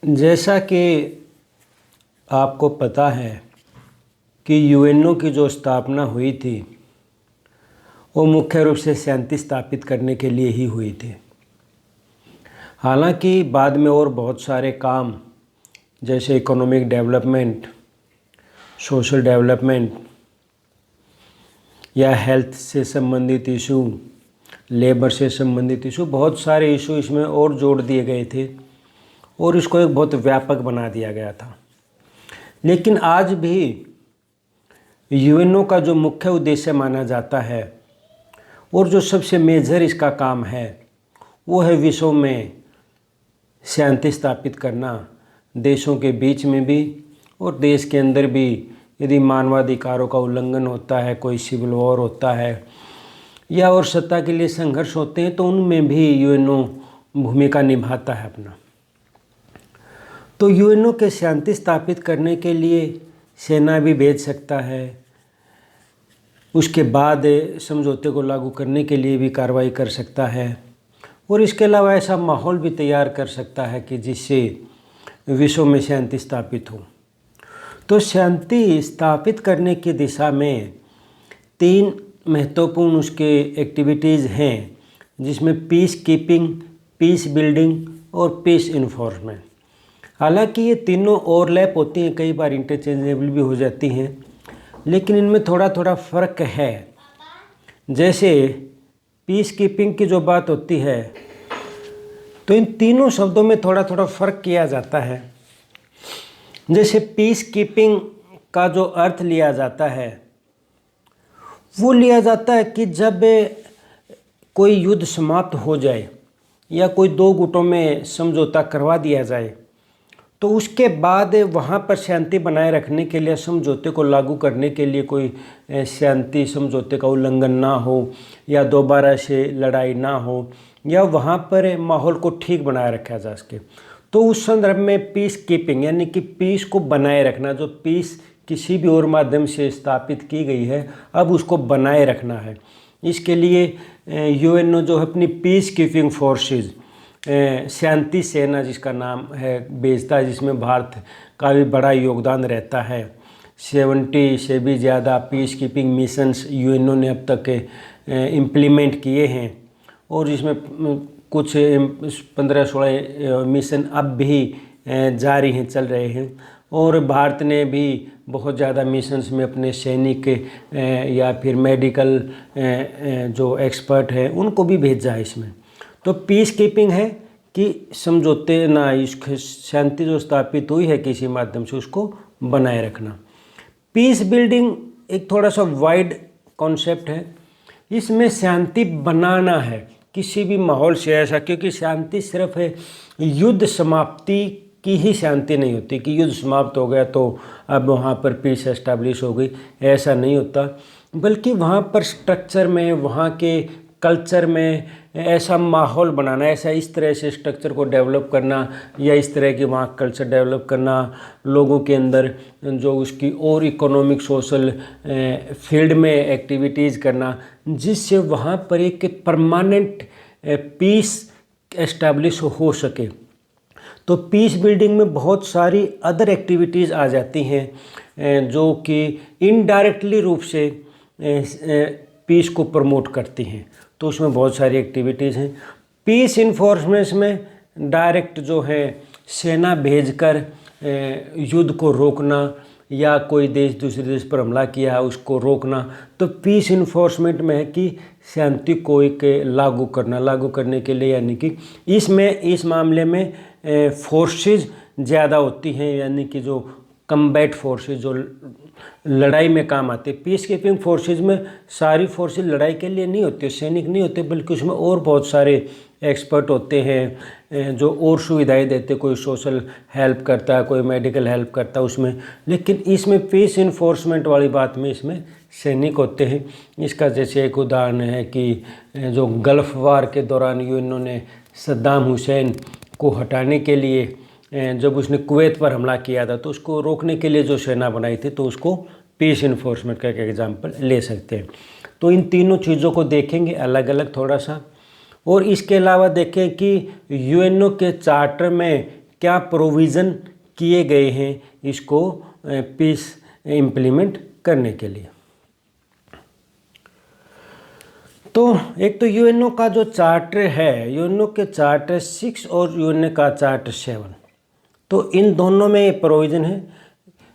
जैसा कि आपको पता है कि यूएनओ की जो स्थापना हुई थी वो मुख्य रूप से शांति स्थापित करने के लिए ही हुई थी। हालांकि बाद में और बहुत सारे काम जैसे इकोनॉमिक डेवलपमेंट, सोशल डेवलपमेंट या हेल्थ से संबंधित इशू, लेबर से संबंधित इशू, बहुत सारे इशू इसमें और जोड़ दिए गए थे और इसको एक बहुत व्यापक बना दिया गया था। लेकिन आज भी यूएनओ का जो मुख्य उद्देश्य माना जाता है और जो सबसे मेजर इसका काम है वो है विश्व में शांति स्थापित करना, देशों के बीच में भी और देश के अंदर भी। यदि मानवाधिकारों का उल्लंघन होता है, कोई सिविल वॉर होता है या और सत्ता के लिए संघर्ष होते हैं तो उनमें भी यूएनओ भूमिका निभाता है अपना। तो यूएनओ के शांति स्थापित करने के लिए सेना भी भेज सकता है, उसके बाद समझौते को लागू करने के लिए भी कार्रवाई कर सकता है और इसके अलावा ऐसा माहौल भी तैयार कर सकता है कि जिससे विश्व में शांति स्थापित हो। तो शांति स्थापित करने की दिशा में 3 महत्वपूर्ण उसके एक्टिविटीज़ हैं, जिसमें पीस कीपिंग, पीस बिल्डिंग और पीस इन्फोर्समेंट। हालांकि ये तीनों ओवरलैप होती हैं, कई बार इंटरचेंजेबल भी हो जाती हैं, लेकिन इनमें थोड़ा थोड़ा फ़र्क है। जैसे पीस कीपिंग की जो बात होती है तो इन तीनों शब्दों में थोड़ा थोड़ा फ़र्क किया जाता है। जैसे पीस कीपिंग का जो अर्थ लिया जाता है वो लिया जाता है कि जब कोई युद्ध समाप्त हो जाए या कोई 2 गुटों में समझौता करवा दिया जाए तो उसके बाद वहाँ पर शांति बनाए रखने के लिए, समझौते को लागू करने के लिए कोई शांति समझौते का उल्लंघन ना हो या दोबारा से लड़ाई ना हो या वहाँ पर माहौल को ठीक बनाए रखा जा सके, तो उस संदर्भ में पीस कीपिंग यानी कि पीस को बनाए रखना, जो पीस किसी भी और माध्यम से स्थापित की गई है अब उसको बनाए रखना है। इसके लिए यूएनओ जो अपनी पीस कीपिंग फोर्सेस, शांति सेना जिसका नाम है, भेजता है, जिसमें भारत का भी बड़ा योगदान रहता है। 70 से भी ज़्यादा पीस कीपिंग मिशंस यूएनओ ने अब तक इम्प्लीमेंट किए हैं और जिसमें कुछ 15-16 मिशन अब भी जारी हैं, चल रहे हैं। और भारत ने भी बहुत ज़्यादा मिशंस में अपने सैनिक या फिर मेडिकल जो एक्सपर्ट हैं उनको भी भेजा है इसमें। तो पीस कीपिंग है कि समझौते ना, इसकी शांति जो स्थापित हुई है किसी माध्यम से उसको बनाए रखना। पीस बिल्डिंग एक थोड़ा सा वाइड कॉन्सेप्ट है, इसमें शांति बनाना है किसी भी माहौल से ऐसा, क्योंकि शांति सिर्फ है युद्ध समाप्ति की ही शांति नहीं होती कि युद्ध समाप्त हो गया तो अब वहाँ पर पीस एस्टैब्लिश हो गई, ऐसा नहीं होता। बल्कि वहाँ पर स्ट्रक्चर में, वहाँ के कल्चर में ऐसा माहौल बनाना, ऐसा इस तरह से स्ट्रक्चर को डेवलप करना या इस तरह की वहाँ कल्चर डेवलप करना, लोगों के अंदर जो उसकी और इकोनॉमिक सोशल फील्ड में एक्टिविटीज़ करना, जिससे वहाँ पर एक परमानेंट पीस एस्टैब्लिश हो सके। तो पीस बिल्डिंग में बहुत सारी अदर एक्टिविटीज़ आ जाती हैं जो कि इनडायरेक्टली रूप से पीस को प्रमोट करती हैं। तो उसमें बहुत सारी एक्टिविटीज़ हैं। पीस इन्फोर्समेंट में डायरेक्ट जो है सेना भेजकर युद्ध को रोकना या कोई देश दूसरे देश पर हमला किया उसको रोकना। तो पीस इन्फोर्समेंट में है कि शांति को एक लागू करने के लिए, यानी कि इस मामले में फोर्सेस ज़्यादा होती हैं, यानी कि जो कम्बैट फोर्सेस जो लड़ाई में काम आते। पीस कीपिंग फोर्सेस में सारी फोर्सेस लड़ाई के लिए नहीं होती, सैनिक नहीं होते, बल्कि उसमें और बहुत सारे एक्सपर्ट होते हैं जो और सुविधाएं देते, कोई सोशल हेल्प करता है, कोई मेडिकल हेल्प करता है उसमें। लेकिन इसमें पीस इन्फोर्समेंट वाली बात में इसमें सैनिक होते हैं। इसका जैसे एक उदाहरण है कि जो गल्फ़ वार के दौरान यूएनओ ने सद्दाम हुसैन को हटाने के लिए जब उसने कुवैत पर हमला किया था तो उसको रोकने के लिए जो सेना बनाई थी, तो उसको पीस इन्फोर्समेंट का एक एग्जाम्पल ले सकते हैं। तो इन तीनों चीज़ों को देखेंगे अलग अलग थोड़ा सा। और इसके अलावा देखें कि यूएनओ के चार्टर में क्या प्रोविज़न किए गए हैं इसको पीस इम्प्लीमेंट करने के लिए। तो एक तो यूएनओ का जो चार्टर है, यूएनओ के चार्टर 6 और यूएनओ का चार्टर 7, तो इन दोनों में ये प्रोविज़न है।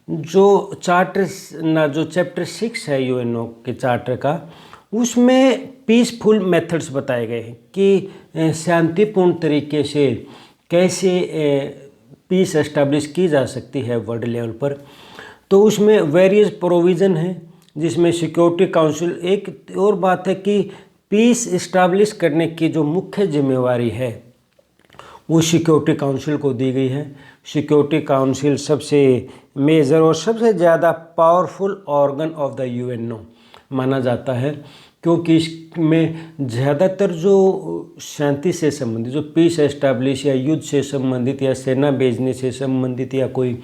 जो चैप्टर 6 है यूएनओ के चार्टर का, उसमें पीसफुल मेथड्स बताए गए हैं कि शांतिपूर्ण तरीके से कैसे पीस एस्टेब्लिश की जा सकती है वर्ल्ड लेवल पर। तो उसमें वेरियस प्रोविज़न हैं, जिसमें सिक्योरिटी काउंसिल, एक और बात है कि पीस इस्टेब्लिश करने की जो मुख्य जिम्मेवारी है वो सिक्योरिटी काउंसिल को दी गई है। सिक्योरिटी काउंसिल सबसे मेजर और सबसे ज़्यादा powerful organ of the UNO माना जाता है, क्योंकि इसमें ज़्यादातर जो शांति से संबंधित, जो पीस एस्टैब्लिश या युद्ध से संबंधित या सेना भेजने से संबंधित या कोई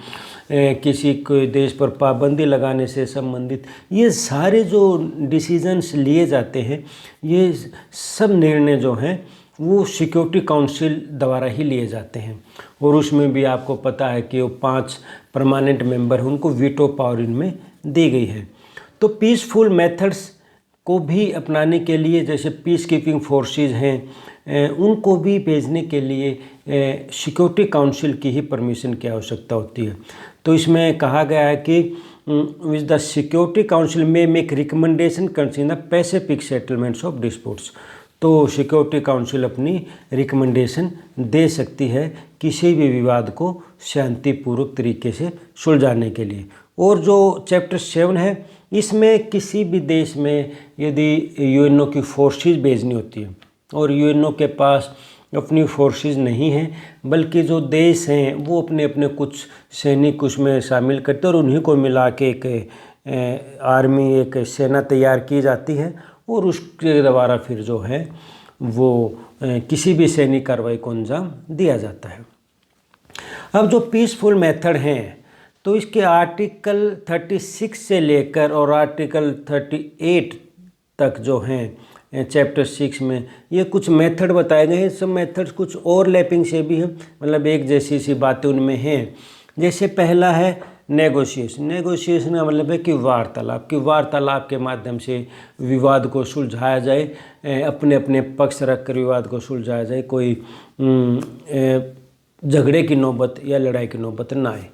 किसी कोई देश पर पाबंदी लगाने से संबंधित, ये सारे जो डिसीजंस लिए जाते हैं, ये सब निर्णय जो हैं वो सिक्योरिटी काउंसिल द्वारा ही लिए जाते हैं। और उसमें भी आपको पता है कि वो 5 परमानेंट मेंबर हैं, उनको वीटो पावर इनमें दी गई है। तो पीसफुल मेथड्स को भी अपनाने के लिए, जैसे पीस कीपिंग फोर्सेस हैं, उनको भी भेजने के लिए सिक्योरिटी काउंसिल की ही परमिशन की आवश्यकता होती है। तो इसमें कहा गया है कि विच द सिक्योरिटी काउंसिल में make recommendation concerning the Pacific settlements of disputes. तो सिक्योरिटी काउंसिल अपनी रिकमेंडेशन दे सकती है किसी भी विवाद को शांतिपूर्वक तरीके से सुलझाने के लिए। और जो चैप्टर 7 है, इसमें किसी भी देश में यदि यूएनओ की फोर्सेस भेजनी होती है और यूएनओ के पास अपनी फोर्सेस नहीं हैं, बल्कि जो देश हैं वो अपने अपने कुछ सैनिक उसमें शामिल करते हैं और उन्हीं को मिला के एक आर्मी, एक सेना तैयार की जाती है और उसके द्वारा फिर जो है वो किसी भी सैनिक कार्रवाई को अंजाम दिया जाता है। अब जो पीसफुल मेथड हैं, तो इसके आर्टिकल 36 से लेकर और आर्टिकल 38 तक जो हैं चैप्टर 6 में ये कुछ मेथड बताए गए हैं। सब मेथड्स कुछ ओवरलैपिंग से भी हैं, मतलब एक जैसी सी बातें उनमें हैं। जैसे पहला है नेगोशिएशन। नेगोशिएशन का मतलब है कि वार्तालाप के माध्यम से विवाद को सुलझाया जाए, अपने अपने पक्ष रख कर विवाद को सुलझाया जाए, कोई झगड़े की नौबत या लड़ाई की नौबत ना आए।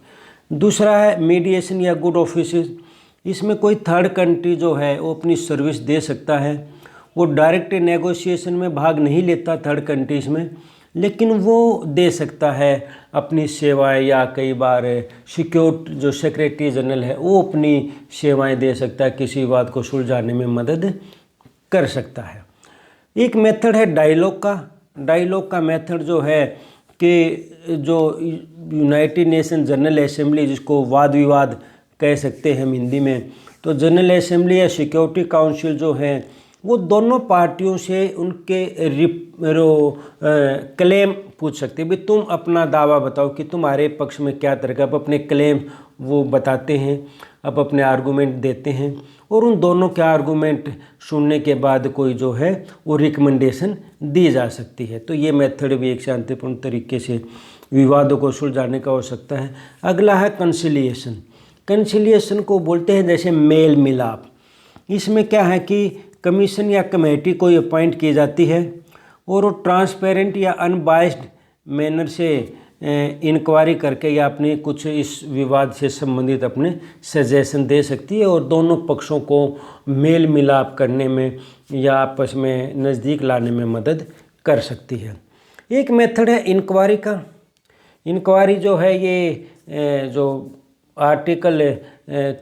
दूसरा है मीडिएशन या गुड ऑफिसेस। इसमें कोई थर्ड कंट्री जो है वो अपनी सर्विस दे सकता है। वो डायरेक्ट नेगोशिएशन में भाग नहीं लेता थर्ड कंट्रीज में, लेकिन वो दे सकता है अपनी सेवाएं, या कई बार सिक्योरिटी जो सेक्रेटरी जनरल है वो अपनी सेवाएं दे सकता है, किसी विवाद को सुलझाने में मदद कर सकता है। एक मेथड है डायलॉग का। डायलॉग का मेथड जो है कि जो यूनाइटेड नेशन जनरल असेंबली, जिसको वाद विवाद कह सकते हैं हम हिंदी में, तो जनरल असेंबली या सिक्योरिटी काउंसिल जो है वो दोनों पार्टियों से उनके क्लेम पूछ सकते हैं। भाई तुम अपना दावा बताओ कि तुम्हारे पक्ष में क्या तरह का, अब अपने क्लेम वो बताते हैं, अब अपने आर्गूमेंट देते हैं और उन दोनों के आर्गूमेंट सुनने के बाद कोई जो है वो रिकमेंडेशन दी जा सकती है। तो ये मेथड भी एक शांतिपूर्ण तरीके से विवादों को सुलझाने का हो सकता है। अगला है कंसिलिएशन। कंसिलिएशन को बोलते हैं जैसे मेल मिलाप। इसमें क्या है कि कमीशन या कमेटी कोई अपॉइंट की जाती है और वो ट्रांसपेरेंट या अनबाइस्ड मैनर से इंक्वायरी करके या अपने कुछ इस विवाद से संबंधित अपने सजेशन दे सकती है और दोनों पक्षों को मेल मिलाप करने में या आपस में नज़दीक लाने में मदद कर सकती है। एक मेथड है इंक्वायरी का। इंक्वायरी जो है ये जो आर्टिकल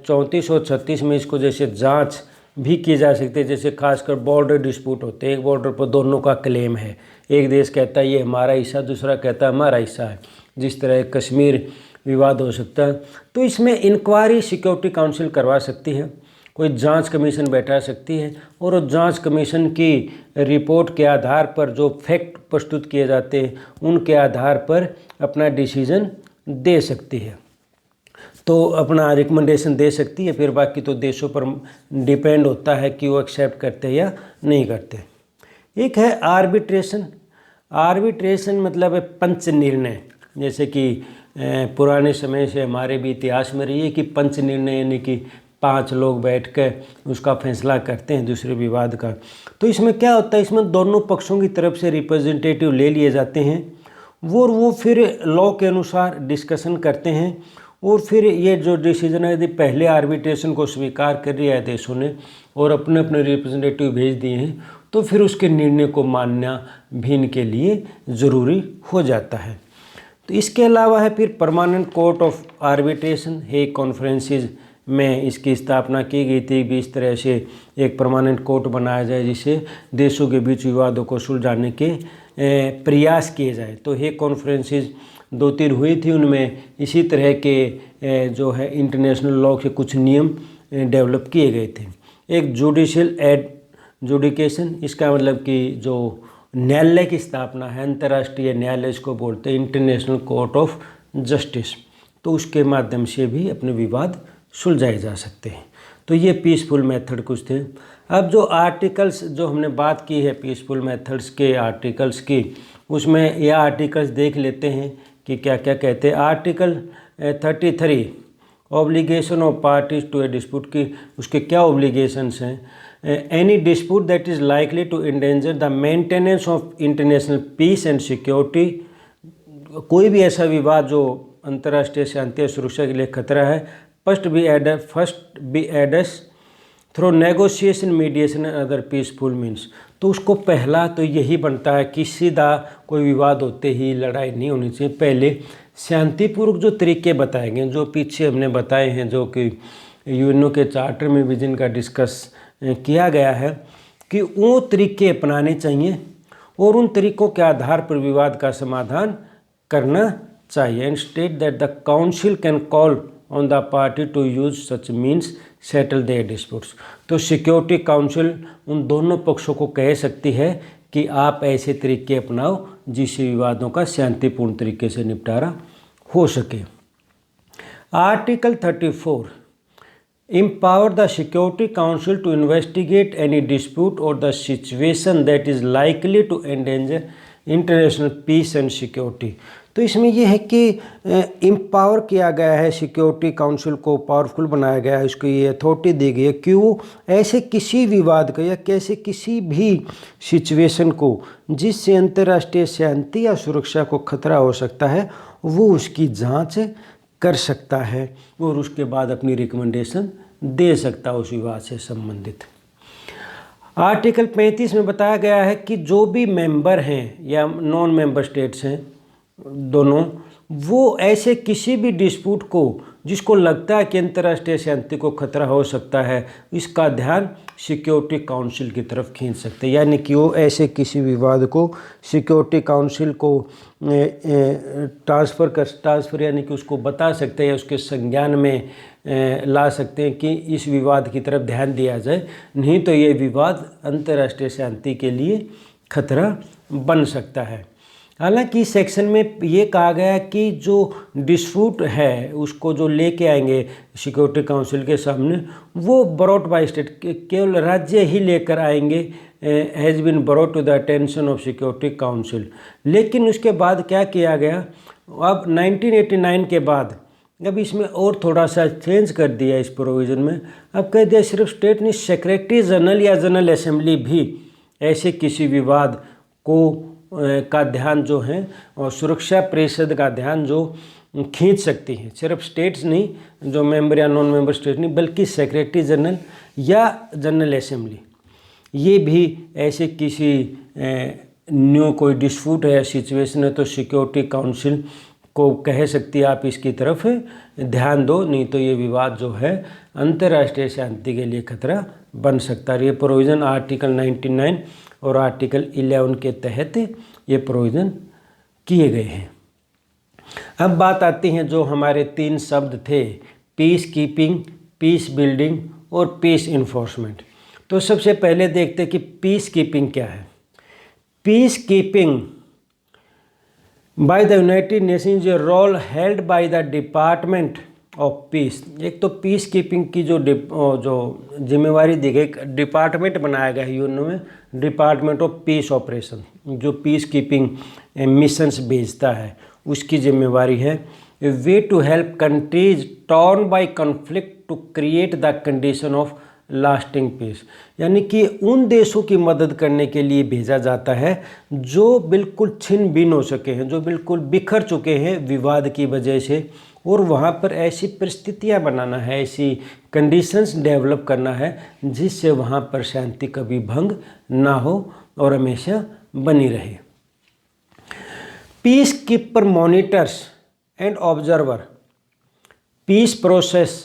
34 और 36 में इसको जैसे जांच भी की जा सकती है। जैसे खासकर बॉर्डर डिस्प्यूट होते हैं, एक बॉर्डर पर दोनों का क्लेम है, एक देश कहता है ये हमारा हिस्सा, दूसरा कहता है हमारा हिस्सा है, जिस तरह कश्मीर विवाद हो सकता है। तो इसमें इंक्वायरी सिक्योरिटी काउंसिल करवा सकती है, कोई जांच कमीशन बैठा सकती है और उस जांच कमीशन की रिपोर्ट के आधार पर जो फैक्ट प्रस्तुत किए जाते हैं उनके आधार पर अपना डिसीजन दे सकती है, तो अपना रिकमेंडेशन दे सकती है। फिर बाकी तो देशों पर डिपेंड होता है कि वो एक्सेप्ट करते हैं या नहीं करते। एक है आर्बिट्रेशन। आर्बिट्रेशन मतलब है पंच निर्णय। जैसे कि पुराने समय से हमारे भी इतिहास में रही है कि पंच निर्णय, यानी कि 5 लोग बैठ कर उसका फैसला करते हैं दूसरे विवाद का। तो इसमें क्या होता है, इसमें दोनों पक्षों की तरफ से रिप्रेजेंटेटिव ले लिए जाते हैं, वो फिर लॉ के अनुसार डिस्कशन करते हैं, और फिर ये जो डिसीजन है, यदि पहले आर्बिट्रेशन को स्वीकार कर लिया है देशों ने और अपने अपने रिप्रेजेंटेटिव भेज दिए हैं, तो फिर उसके निर्णय को मानना भी इनके लिए ज़रूरी हो जाता है। तो इसके अलावा है फिर permanent court of arbitration, Hague conferences में इसकी स्थापना की गई थी भी इस तरह से एक परमानेंट कोर्ट बनाया जाए जिससे देशों के बीच विवादों को सुलझाने के प्रयास किए जाए। तो हेग कॉन्फ्रेंसेस 2-3 हुई थी, उनमें इसी तरह के जो है इंटरनेशनल लॉ के कुछ नियम डेवलप किए गए थे। एक जुडिशियल एडजुडिकेशन, इसका मतलब कि जो न्यायालय की स्थापना है, अंतर्राष्ट्रीय न्यायालय इसको बोलते हैं, इंटरनेशनल कोर्ट ऑफ जस्टिस, तो उसके माध्यम से भी अपने विवाद सुलझाए जा सकते हैं। तो ये पीसफुल मेथड कुछ थे। अब जो आर्टिकल्स जो हमने बात की है पीसफुल मेथड्स के आर्टिकल्स की, उसमें यह आर्टिकल्स देख लेते हैं कि क्या क्या कहते हैं। Article 33 obligation of parties to a dispute की, उसके क्या ऑब्लिगेशंस हैं। Any dispute that is likely to endanger the maintenance of international peace and security, कोई भी ऐसा विवाद जो अंतर्राष्ट्रीय शांति और सुरक्षा के लिए खतरा है, first be address through negotiation, mediation and other peaceful means. तो उसको पहला तो यही बनता है कि सीधा कोई विवाद होते ही लड़ाई नहीं होनी चाहिए, पहले शांतिपूर्वक जो तरीके बताए गए, जो पीछे हमने बताए हैं, जो कि यूएनओ के चार्टर में भी जिनका डिस्कस किया गया है, कि वो तरीके अपनाने चाहिए और उन तरीकों के आधार पर विवाद का समाधान करना चाहिए। And state that the council can call on the party to use such means settle their disputes. तो सिक्योरिटी काउंसिल उन दोनों पक्षों को कह सकती है कि आप ऐसे तरीके अपनाओ जिससे विवादों का शांतिपूर्ण तरीके से निपटारा हो सके। Article 34 empower the Security Council to investigate any dispute or the situation that is likely to endanger international peace and security। तो इसमें यह है कि एम्पावर किया गया है, सिक्योरिटी काउंसिल को पावरफुल बनाया गया है, उसको ये अथॉरिटी दी गई है कि वो ऐसे किसी विवाद का या कैसे किसी भी सिचुएशन को जिससे अंतर्राष्ट्रीय शांति या सुरक्षा को खतरा हो सकता है वो उसकी जांच कर सकता है और उसके बाद अपनी रिकमेंडेशन दे सकता है उस विवाद से संबंधित। आर्टिकल 35 में बताया गया है कि जो भी मेंबर हैं या नॉन मेंबर स्टेट्स हैं दोनों, वो ऐसे किसी भी डिस्प्यूट को जिसको लगता है कि अंतर्राष्ट्रीय शांति को खतरा हो सकता है, इसका ध्यान सिक्योरिटी काउंसिल की तरफ खींच सकते हैं। यानी कि वो ऐसे किसी विवाद को सिक्योरिटी काउंसिल को ट्रांसफ़र यानी कि उसको बता सकते हैं, उसके संज्ञान में ला सकते हैं कि इस विवाद की तरफ ध्यान दिया जाए, नहीं तो ये विवाद अंतर्राष्ट्रीय शांति के लिए खतरा बन सकता है। हालांकि इस सेक्शन में ये कहा गया कि जो डिस्प्यूट है उसको जो लेके आएंगे सिक्योरिटी काउंसिल के सामने, वो ब्रॉट बाय स्टेट, केवल राज्य ही लेकर आएंगे, has been brought to the attention of security council. लेकिन उसके बाद क्या किया गया, अब 1989 के बाद अब इसमें और थोड़ा सा चेंज कर दिया इस प्रोविज़न में। अब कह दिया सिर्फ स्टेट नहीं, सेक्रेटरी जनरल या जनरल असेंबली भी ऐसे किसी विवाद को का ध्यान जो है और सुरक्षा परिषद का ध्यान जो खींच सकती है। सिर्फ स्टेट्स नहीं, जो मेंबर या नॉन मेंबर स्टेट नहीं, बल्कि सेक्रेटरी जनरल या जनरल असेंबली, ये भी ऐसे किसी न्यू कोई डिस्प्यूट है, सिचुएशन है, तो सिक्योरिटी काउंसिल को कह सकती है आप इसकी तरफ ध्यान दो, नहीं तो ये विवाद जो है अंतर्राष्ट्रीय शांति के लिए खतरा बन सकता है। ये प्रोविज़न आर्टिकल 99 और आर्टिकल 11 के तहत ये प्रोविज़न किए गए हैं। अब बात आती है जो हमारे 3 शब्द थे, पीस कीपिंग, पीस बिल्डिंग और पीस इन्फोर्समेंट। तो सबसे पहले देखते हैं कि पीस कीपिंग क्या है। Peace keeping by the United Nations a role held by the department of peace. एक तो पीस कीपिंग की जो जिम्मेवारी दी गई, डिपार्टमेंट बनाया गया है यूएनओ में, डिपार्टमेंट ऑफ पीस ऑपरेशन, जो पीस कीपिंग मिशंस भेजता है, उसकी जिम्मेवारी है। Way to help countries torn by conflict to create the condition of lasting peace, यानी कि उन देशों की मदद करने के लिए भेजा जाता है जो बिल्कुल छिन्न भिन्न हो सके हैं, जो बिल्कुल बिखर चुके हैं विवाद की वजह से, और वहाँ पर ऐसी परिस्थितियाँ बनाना है, ऐसी कंडीशंस डेवलप करना है जिससे वहाँ पर शांति कभी भंग ना हो और हमेशा बनी रहे। Piece keeper monitors and observer peace process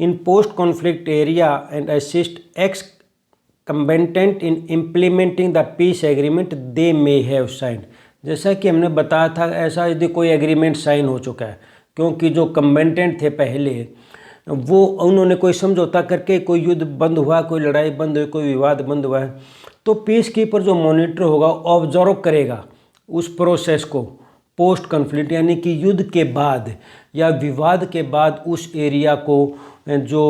in post-conflict area and assist ex-combatant in implementing the peace agreement they may have signed। जैसा कि हमने बताया था, ऐसा यदि कोई एग्रीमेंट साइन हो चुका है, क्योंकि जो कम्बेंटेंट थे पहले वो उन्होंने कोई समझौता करके कोई युद्ध बंद हुआ, कोई लड़ाई बंद हुई, कोई विवाद बंद हुआ है, तो पीस कीपर जो मॉनिटर होगा ऑब्जर्व करेगा उस प्रोसेस को पोस्ट कॉन्फ्लिक्ट, यानी कि युद्ध के बाद या विवाद के बाद उस एरिया को जो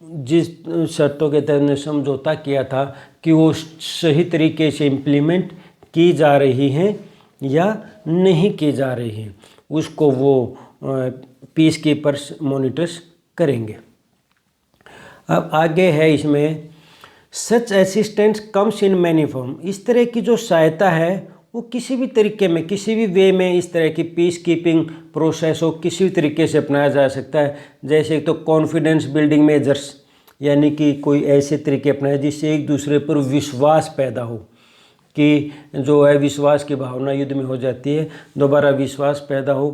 जिस शर्तों के तहत ने समझौता किया था कि वो सही तरीके से इम्प्लीमेंट की जा रही हैं या नहीं की जा रही हैं, उसको वो पीस कीपर्स मॉनिटर्स करेंगे। अब आगे है इसमें such assistance comes in many form. इस तरह की जो सहायता है वो किसी भी तरीके में, किसी भी वे में इस तरह की पीस कीपिंग प्रोसेस हो किसी भी तरीके से अपनाया जा सकता है। जैसे तो कॉन्फिडेंस बिल्डिंग मेजर्स, यानी कि कोई ऐसे तरीके अपनाए जिससे एक दूसरे पर विश्वास पैदा हो, कि जो है विश्वास की भावना युद्ध में हो जाती है, दोबारा विश्वास पैदा हो।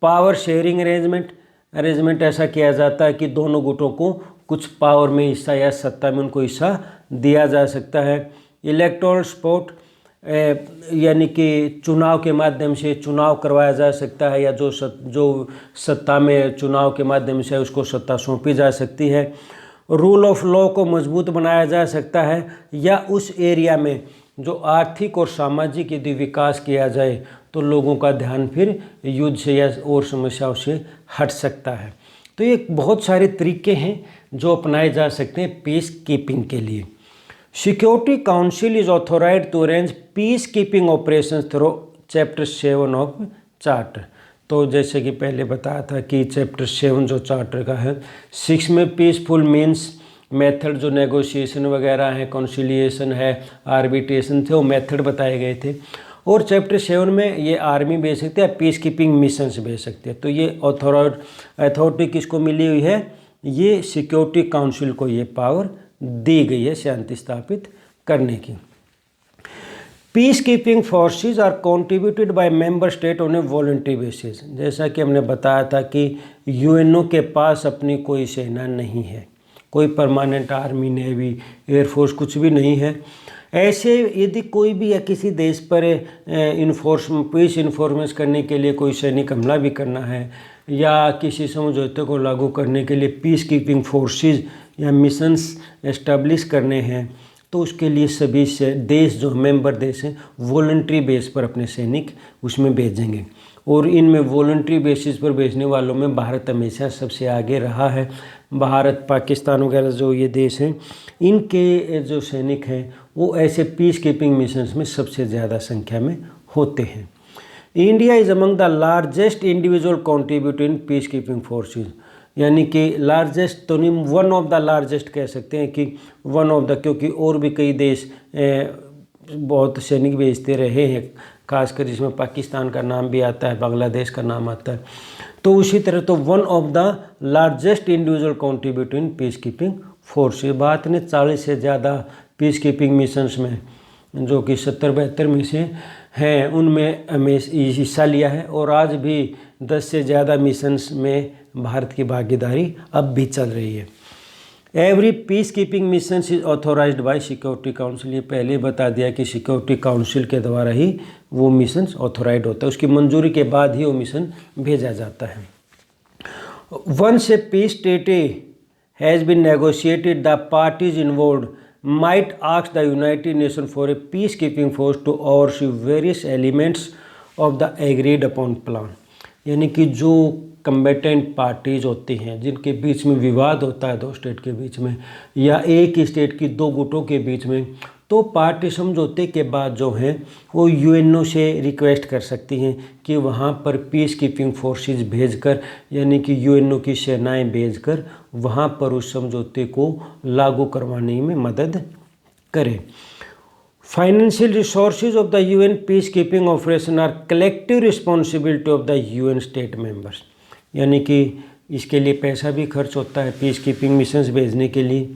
पावर शेयरिंग अरेंजमेंट ऐसा किया जाता है कि दोनों गुटों को कुछ पावर में हिस्सा या सत्ता में उनको हिस्सा दिया जा सकता है। इलेक्टोरल सपोर्ट, यानी कि चुनाव के माध्यम से चुनाव करवाया जा सकता है, या जो सत्ता में चुनाव के माध्यम से उसको सत्ता सौंपी जा सकती है। रूल ऑफ लॉ को मजबूत बनाया जा सकता है, या उस एरिया में जो आर्थिक और सामाजिक यदि विकास किया जाए तो लोगों का ध्यान फिर युद्ध से या और समस्याओं से हट सकता है। तो ये बहुत सारे तरीके हैं जो अपनाए जा सकते हैं पीस कीपिंग के लिए। Security council is authorised to arrange peace keeping operations through chapter 7 of charter. तो जैसे कि पहले बताया था कि चैप्टर 7 जो चार्टर का है, 6 में पीसफुल मीन्स मेथड, जो नेगोशिएशन वगैरह है, कॉन्सिलिएशन है, आर्बिट्रेशन थे, वो मेथड बताए गए थे। और चैप्टर 7 में ये आर्मी भेज सकते हैं, पीस कीपिंग मिशंस भेज सकते हैं। तो ये अथॉरिटी किसको मिली हुई है? ये सिक्योरिटी काउंसिल को ये पावर दी गई है शांति स्थापित करने की। Peace keeping forces are contributed by member state on a voluntary basis. जैसा कि हमने बताया था कि यूएनओ के पास अपनी कोई सेना नहीं है, कोई परमानेंट आर्मी, नेवी, एयरफोर्स कुछ भी नहीं है। ऐसे यदि कोई भी या किसी देश पर पीस इन्फॉर्मेंस करने के लिए कोई सैनिक हमला भी करना है, या किसी समझौते को लागू करने के लिए पीस कीपिंग फोर्सेज या मिशंस एस्टेब्लिश करने हैं, तो उसके लिए सभी से देश जो मेंबर देश हैं वॉलंटरी बेस पर अपने सैनिक उसमें भेजेंगे। और इनमें वॉलंटरी बेसिस पर भेजने वालों में भारत हमेशा सबसे आगे रहा है। भारत, पाकिस्तान वगैरह जो ये देश हैं, इनके जो सैनिक हैं वो ऐसे पीस कीपिंग मिशंस में सबसे ज़्यादा संख्या में होते हैं। India is among the largest individual contributor in peace keeping forces, यानी कि लार्जेस्ट तो नहीं, वन ऑफ द लार्जेस्ट कह सकते हैं कि वन ऑफ द, क्योंकि और भी कई देश बहुत सैनिक भेजते रहे हैं, खासकर जिसमें पाकिस्तान का नाम भी आता है, बांग्लादेश का नाम आता है। तो उसी तरह तो one of the largest individual contributor in peace keeping force. Bharat ने 40 से ज़्यादा पीस कीपिंग मिशंस में, जो कि 70-72 में से हैं, उनमें हमेशा हिस्सा लिया है। और आज भी 10 से ज़्यादा मिशंस में भारत की भागीदारी अब भी चल रही है। Every peace keeping mission is authorised by security council. ये पहले बता दिया कि सिक्योरिटी काउंसिल के द्वारा ही वो मिशन ऑथोराइज होता है, उसकी मंजूरी के बाद ही वो मिशन भेजा जाता है। Once a peace treaty has been negotiated the parties involved might ask the United Nations for a peacekeeping force to oversee various elements of the agreed upon plan। यानी कि जो कम्बेटेंट पार्टीज होती हैं, जिनके बीच में विवाद होता है दो स्टेट के बीच में या एक ही स्टेट की दो गुटों के बीच में, तो पार्टी समझौते के बाद जो है वो यूएनओ से रिक्वेस्ट कर सकती हैं कि वहाँ पर पीस कीपिंग फोर्सेस भेजकर, यानी कि यूएनओ की सेनाएं भेजकर वहाँ पर उस समझौते को लागू करवाने में मदद करें। Financial resources of the UN peace keeping operation are collective responsibility of the UN state members, यानी कि इसके लिए पैसा भी खर्च होता है पीस कीपिंग मिशंस भेजने के लिए।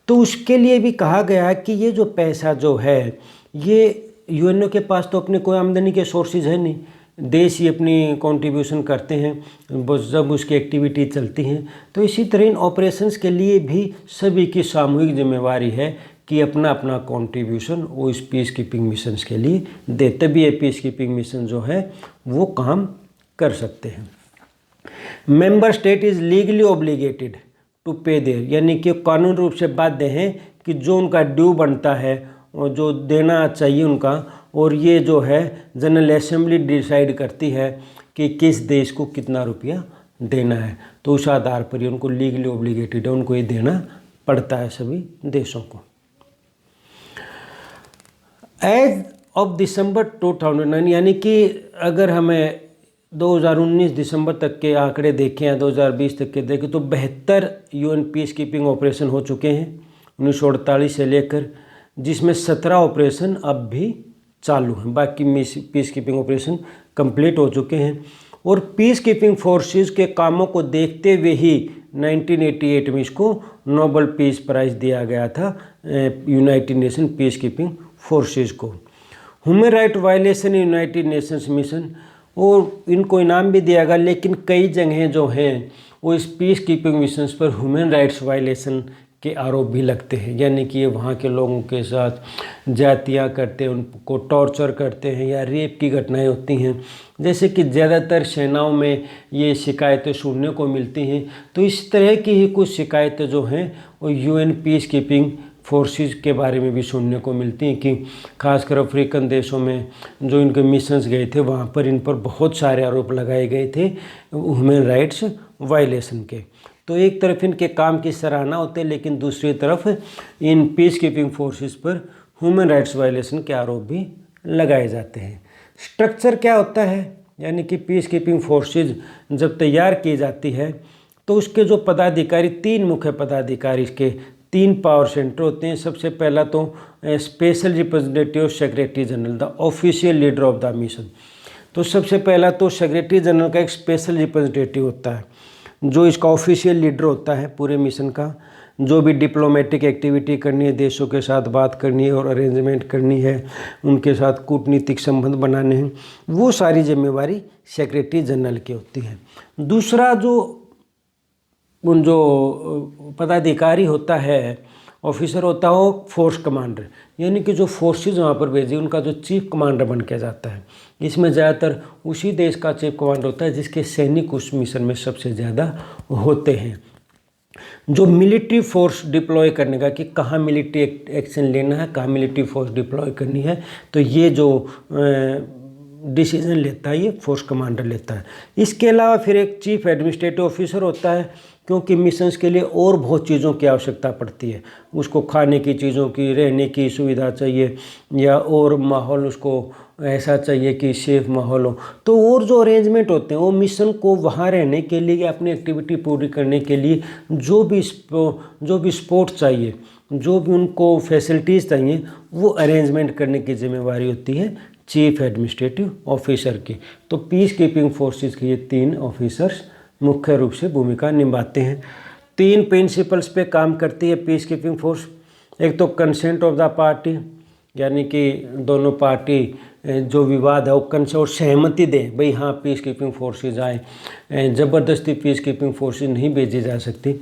तो उसके लिए भी कहा गया है कि ये जो पैसा जो है ये यूएनओ के पास तो अपने कोई आमदनी के सोर्सेज है नहीं, देश ही अपनी कंट्रीब्यूशन करते हैं बस जब उसकी एक्टिविटी चलती हैं। तो इसी तरह इन ऑपरेशंस के लिए भी सभी की सामूहिक जिम्मेवारी है कि अपना अपना कंट्रीब्यूशन वो इस पीस कीपिंग मिशंस के लिए दे, तभी ये पीस कीपिंग मिशन जो है वो काम कर सकते हैं। Member state is legally obligated to pay their, यानी कि कानून रूप से बाध्य हैं कि जो उनका ड्यू बनता है और जो देना चाहिए उनका, और ये जो है जनरल असेंबली डिसाइड करती है कि किस देश को कितना रुपया देना है। तो उस आधार पर ही उनको लीगली ऑब्लिगेटेड है, उनको ये देना पड़ता है सभी देशों को। एज ऑफ दिसंबर 2009, यानी कि अगर हमें 2019 दिसंबर तक के आंकड़े देखें या 2020 तक के देखें तो 72 यूएन पीस कीपिंग ऑपरेशन हो चुके हैं 1948 से लेकर, जिसमें 17 ऑपरेशन अब भी चालू हैं, बाकी पीस कीपिंग ऑपरेशन कंप्लीट हो चुके हैं। और पीस कीपिंग फोर्सेस के कामों को देखते हुए ही 1988 में इसको नोबेल पीस प्राइज़ दिया गया था United Nation peace keeping forces को। Human right violation United Nations mission, और इनको इनाम भी दिया गया, लेकिन कई जगहें जो हैं वो इस पीस कीपिंग मिशंस पर ह्यूमन राइट्स वायलेशन के आरोप भी लगते हैं, यानी कि ये वहाँ के लोगों के साथ जातियाँ करते हैं, उनको टॉर्चर करते हैं या रेप की घटनाएं होती हैं, जैसे कि ज़्यादातर सेनाओं में ये शिकायतें सुनने को मिलती हैं। तो इस तरह की ही कुछ शिकायतें जो हैं वो यूएन पीस कीपिंग फोर्सेस के बारे में भी सुनने को मिलती हैं कि खासकर अफ्रीकन देशों में जो इनके मिशंस गए थे वहाँ पर इन पर बहुत सारे आरोप लगाए गए थे ह्यूमन राइट्स वायलेशन के। तो एक तरफ इनके काम की सराहना होती है, लेकिन दूसरी तरफ इन पीस कीपिंग फोर्सेस पर ह्यूमन राइट्स वायलेशन के आरोप भी लगाए जाते हैं। स्ट्रक्चर क्या होता है, यानी कि पीस कीपिंग फोर्सेस जब तैयार की जाती है तो उसके जो पदाधिकारी, 3 मुख्य पदाधिकारी, इसके 3 पावर सेंटर होते हैं। सबसे पहला तो special representative secretary general, the official leader of the mission. तो सबसे पहला तो सेक्रेटरी जनरल का एक स्पेशल रिप्रेजेंटेटिव होता है जो इसका ऑफिशियल लीडर होता है पूरे मिशन का। जो भी डिप्लोमेटिक एक्टिविटी करनी है, देशों के साथ बात करनी है और अरेंजमेंट करनी है, उनके साथ कूटनीतिक संबंध बनाने हैं, वो सारी जिम्मेवारी सेक्रेटरी जनरल की होती है। दूसरा जो पदाधिकारी होता है, ऑफिसर होता है, वो फोर्स कमांडर, यानी कि जो फोर्सेज वहाँ पर भेजी उनका जो चीफ कमांडर बन के जाता है। इसमें ज़्यादातर उसी देश का चीफ कमांडर होता है जिसके सैनिक उस मिशन में सबसे ज़्यादा होते हैं। जो मिलिट्री फोर्स डिप्लॉय करने का, कि कहाँ मिलिट्री एक्शन लेना है, कहाँ मिलिट्री फोर्स डिप्लॉय करनी है, तो ये जो डिसीजन लेता है ये फोर्स कमांडर लेता है। इसके अलावा फिर एक चीफ एडमिनिस्ट्रेटिव ऑफिसर होता है, क्योंकि मिशंस के लिए और बहुत चीज़ों की आवश्यकता पड़ती है। उसको खाने की चीज़ों की, रहने की सुविधा चाहिए, या और माहौल उसको ऐसा चाहिए कि सेफ माहौल हो। तो और जो अरेंजमेंट होते हैं वो मिशन को वहाँ रहने के लिए या अपनी एक्टिविटी पूरी करने के लिए जो भी सपोर्ट चाहिए, जो भी उनको फैसिलिटीज़ चाहिए, वो अरेंजमेंट करने की जिम्मेवारी होती है चीफ एडमिनिस्ट्रेटिव ऑफिसर की। तो पीस कीपिंग फोर्सेस के ये 3 ऑफिसर्स मुख्य रूप से भूमिका निभाते हैं। 3 प्रिंसिपल्स पे काम करती है पीस कीपिंग फोर्स। एक तो कंसेंट ऑफ द पार्टी, यानी कि दोनों पार्टी जो विवाद है वो कंसेंट और सहमति दें, भाई हाँ पीस कीपिंग फोर्सेज आए, ज़बरदस्ती पीस कीपिंग फोर्सेज नहीं भेजी जा सकती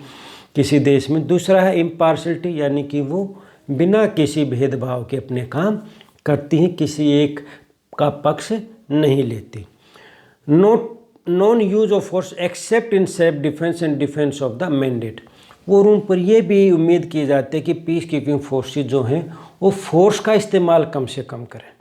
किसी देश में। दूसरा है इम्पार्शलिटी, यानी कि वो बिना किसी भेदभाव के अपने काम करती हैं, किसी एक का पक्ष नहीं लेती। Non use of force accept in self defence and defence of the mandate. और उन पर यह भी उम्मीद की जाती है कि पीस कीपिंग फोर्सेज जो हैं वो फोर्स का इस्तेमाल कम से कम करें,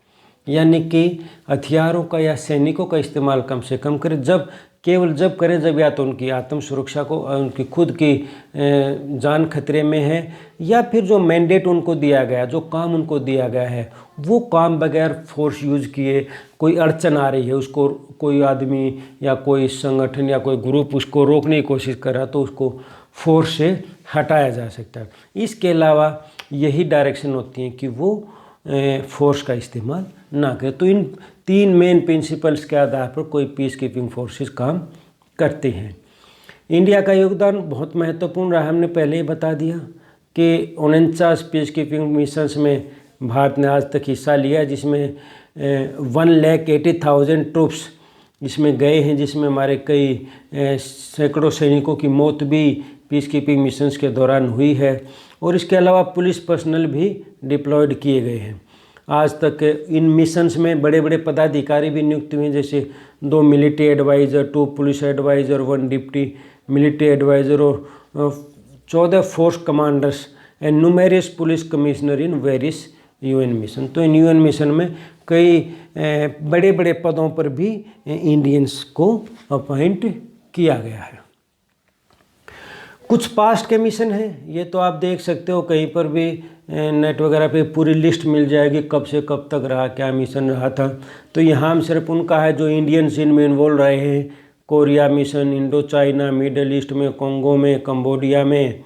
यानी कि हथियारों का या सैनिकों का इस्तेमाल कम से कम करें। जब केवल जब करें जब या तो उनकी आत्म सुरक्षा को, उनकी खुद की जान खतरे में है, या फिर जो मैंडेट उनको दिया गया, जो काम उनको दिया गया है, वो काम बगैर फोर्स यूज किए कोई अड़चन आ रही है, उसको कोई आदमी या कोई संगठन या कोई ग्रुप उसको रोकने की कोशिश कर रहा, तो उसको फोर्स से हटाया जा सकता है। इसके अलावा यही डायरेक्शन होती है कि वो फोर्स का इस्तेमाल ना करें। तो इन 3 मेन प्रिंसिपल्स के आधार पर कोई पीस कीपिंग फोर्सेस काम करते हैं। इंडिया का योगदान बहुत महत्वपूर्ण रहा, हमने पहले ही बता दिया कि 49 पीस कीपिंग मिशंस में भारत ने आज तक हिस्सा लिया, जिसमें 1,80,000 ट्रूप्स इसमें गए हैं, जिसमें हमारे कई सैकड़ों सैनिकों की मौत भी पीस कीपिंग मिशंस के दौरान हुई है। और इसके अलावा पुलिस पर्सनल भी डिप्लॉयड किए गए हैं। आज तक इन मिशंस में बड़े बड़े पदाधिकारी भी नियुक्त हुए हैं, जैसे 2 military adviser, 2 police adviser, 1 deputy military adviser और 14 force commanders and numerous police commissioner in various UN mission. तो इन UN मिशन में कई बड़े बड़े पदों पर भी इंडियंस को अपॉइंट किया गया है। कुछ पास्ट के मिशन हैं, ये तो आप देख सकते हो, कहीं पर भी नेट वगैरह पे पूरी लिस्ट मिल जाएगी कब से कब तक रहा, क्या मिशन रहा था। तो यहाँ हम सिर्फ उनका है जो इंडियंस इनमें इन्वॉल्व रहे हैं। Korea mission, Indo China, Middle East में, कॉन्गो में, कंबोडिया में,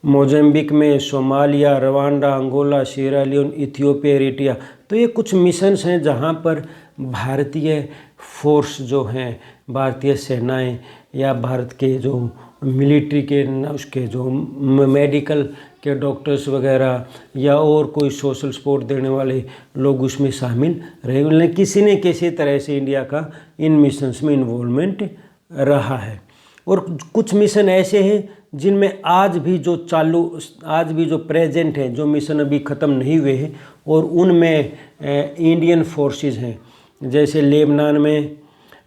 मोज़ेम्बिक में, Somalia, Rwanda, Angola, Sierra Leone, Ethiopia, Eritrea. तो ये कुछ मिशंस हैं जहाँ पर भारतीय फोर्स जो हैं, भारतीय सेनाएं या भारत के जो मिलिट्री के उसके जो मेडिकल के डॉक्टर्स वगैरह या और कोई सोशल सपोर्ट देने वाले लोग उसमें शामिल रहे, लेकिन किसी न किसी तरह से इंडिया का इन मिशंस में इन्वॉल्वमेंट रहा है। और कुछ मिशन ऐसे हैं जिनमें आज भी जो प्रेजेंट हैं, जो मिशन अभी ख़त्म नहीं हुए हैं, और उनमें इंडियन फोर्सेस हैं। जैसे लेबनान में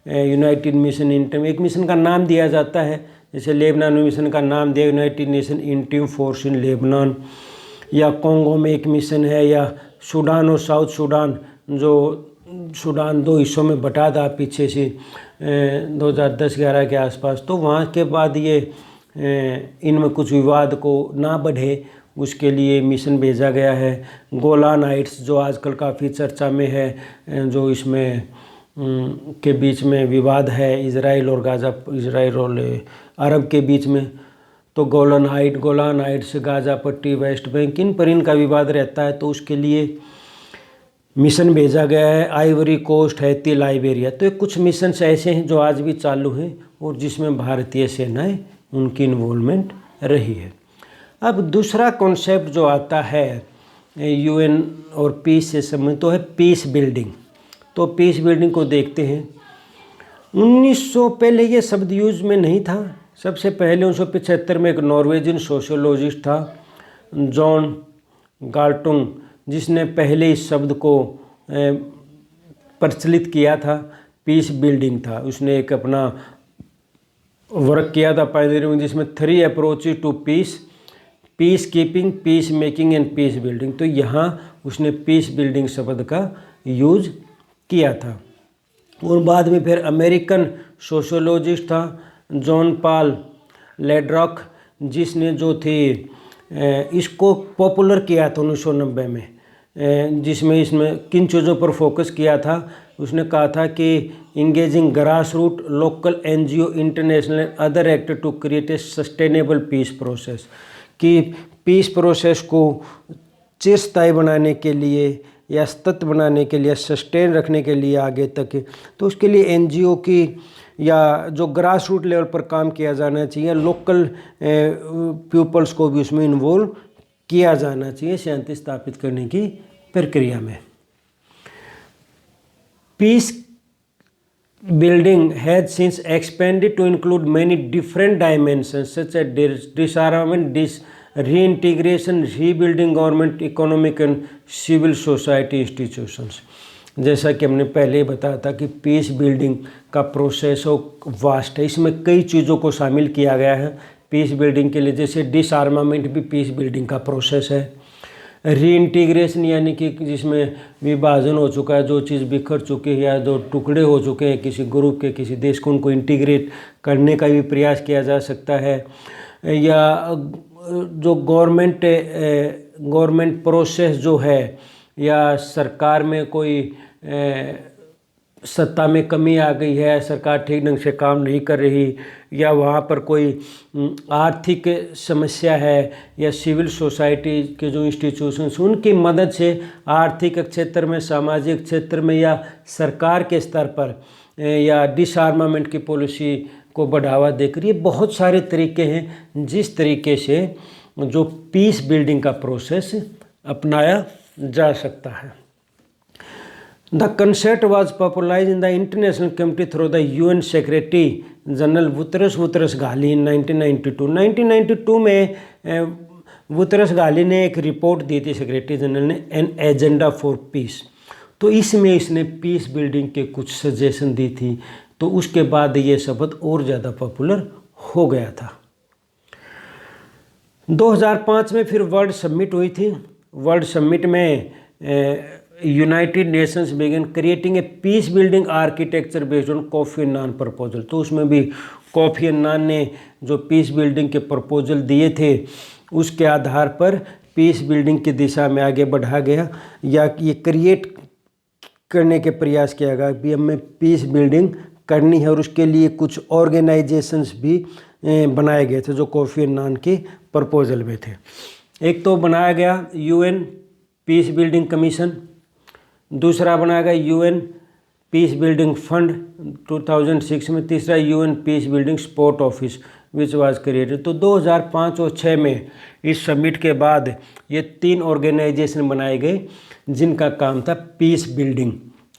यूनाइटेड मिशन इंटम, एक मिशन का नाम दिया जाता है, जैसे लेबनान में मिशन का नाम दिया United Nation interim force in Lebanon, या कॉन्गो में एक मिशन है, या सूडान और साउथ सूडान, जो सूडान 2 हिस्सों में बटा था पीछे से 2010-11 के आसपास। तो वहाँ के बाद ये इनमें कुछ विवाद को ना बढ़े उसके लिए मिशन भेजा गया है। गोलान हाइट्स जो आजकल काफ़ी चर्चा में है, जो इसमें के बीच में विवाद है इजराइल और अरब के बीच में, तो गोलान हाइट्स, गाज़ा पट्टी, वेस्ट बैंक, इन पर इनका विवाद रहता है, तो उसके लिए मिशन भेजा गया है। Ivory Coast, Haiti, Liberia. तो कुछ मिशन ऐसे हैं जो आज भी चालू हैं और जिसमें भारतीय सेनाएं उनकी इन्वॉल्वमेंट रही है। अब दूसरा कॉन्सेप्ट जो आता है UN और पीस से संबंधित, तो है पीस बिल्डिंग। तो पीस बिल्डिंग को देखते हैं। 1900 पहले ये शब्द यूज में नहीं था। सबसे पहले 1975 में एक नॉर्वेजियन सोशियोलॉजिस्ट था जॉन गाल्टुंग, जिसने पहले इस शब्द को प्रचलित किया था। पीस बिल्डिंग था, उसने एक अपना वर्क किया था पायनियरिंग, जिसमें 3 approaches to peace keeping, peace making and peace building. तो यहाँ उसने पीस बिल्डिंग शब्द का यूज किया था। और बाद में फिर अमेरिकन सोशियोलॉजिस्ट था जॉन पॉल लेड्रॉक, जिसने जो थी इसको पॉपुलर किया था 1990 में, जिसमें इसमें किन चीज़ों पर फोकस किया था। उसने कहा था कि engaging grass root local NGO international other actor to create a sustainable peace process, कि पीस प्रोसेस को चिरस्थायी बनाने के लिए या सतत बनाने के लिए, सस्टेन रखने के लिए आगे तक, तो उसके लिए NGO की या जो ग्रास रूट लेवल पर काम किया जाना चाहिए, लोकल पीपल्स को भी उसमें इन्वॉल्व किया जाना चाहिए शांति स्थापित करने की प्रक्रिया में। Peace building has since expanded to include many different dimensions such as disarmament, reintegration, rebuilding government, economic and civil society institutions। जैसा कि हमने पहले ही बताया था कि पीस बिल्डिंग का प्रोसेस वास्ट है, इसमें कई चीज़ों को शामिल किया गया है पीस बिल्डिंग के लिए। जैसे डिसआर्मामेंट भी पीस बिल्डिंग का प्रोसेस है, रीइंटीग्रेशन यानी कि जिसमें विभाजन हो चुका है, जो चीज़ बिखर चुकी है या जो टुकड़े हो चुके हैं किसी ग्रुप के, किसी देश को, उनको इंटीग्रेट करने का भी प्रयास किया जा सकता है। या जो गवर्नमेंट प्रोसेस जो है, या सरकार में कोई सत्ता में कमी आ गई है, सरकार ठीक ढंग से काम नहीं कर रही, या वहाँ पर कोई आर्थिक समस्या है, या सिविल सोसाइटी के जो इंस्टीट्यूशंस उनकी मदद से आर्थिक क्षेत्र में, सामाजिक क्षेत्र में, या सरकार के स्तर पर, या डिसआर्मामेंट की पॉलिसी को बढ़ावा देकर, ये बहुत सारे तरीके हैं जिस तरीके से जो पीस बिल्डिंग का प्रोसेस अपनाया जा सकता है। The concept was popularized in the international community through the UN Secretary General Boutros Ghali in 1992। 1992 में बुतरस घाली ने एक रिपोर्ट दी थी सेक्रेटरी जनरल ने, एन एजेंडा फॉर पीस। तो इसमें इसने पीस बिल्डिंग के कुछ सजेशन दी थी, तो उसके बाद ये शब्द और ज़्यादा पॉपुलर हो गया था। 2005 में फिर वर्ल्ड समिट हुई थी। वर्ल्ड समिट में United Nations began creating a peace building architecture based on Kofi Annan proposal. तो उसमें भी कोफी अन्नान ने जो पीस बिल्डिंग के प्रपोजल दिए थे उसके आधार पर पीस बिल्डिंग की दिशा में आगे बढ़ा गया, या ये क्रिएट करने के प्रयास किया गया कि हमें पीस बिल्डिंग करनी है, और उसके लिए कुछ ऑर्गेनाइजेशंस भी बनाए गए थे जो कोफी अन्नान के प्रपोजल में थे। एक तो बनाया गया यूएन पीस बिल्डिंग कमीशन, दूसरा बनाया गया यूएन पीस बिल्डिंग फंड 2006 में, तीसरा UN peace building support office which was created. तो 2005 और 2006 में इस समिट के बाद ये 3 ऑर्गेनाइजेशन बनाए गए जिनका काम था पीस बिल्डिंग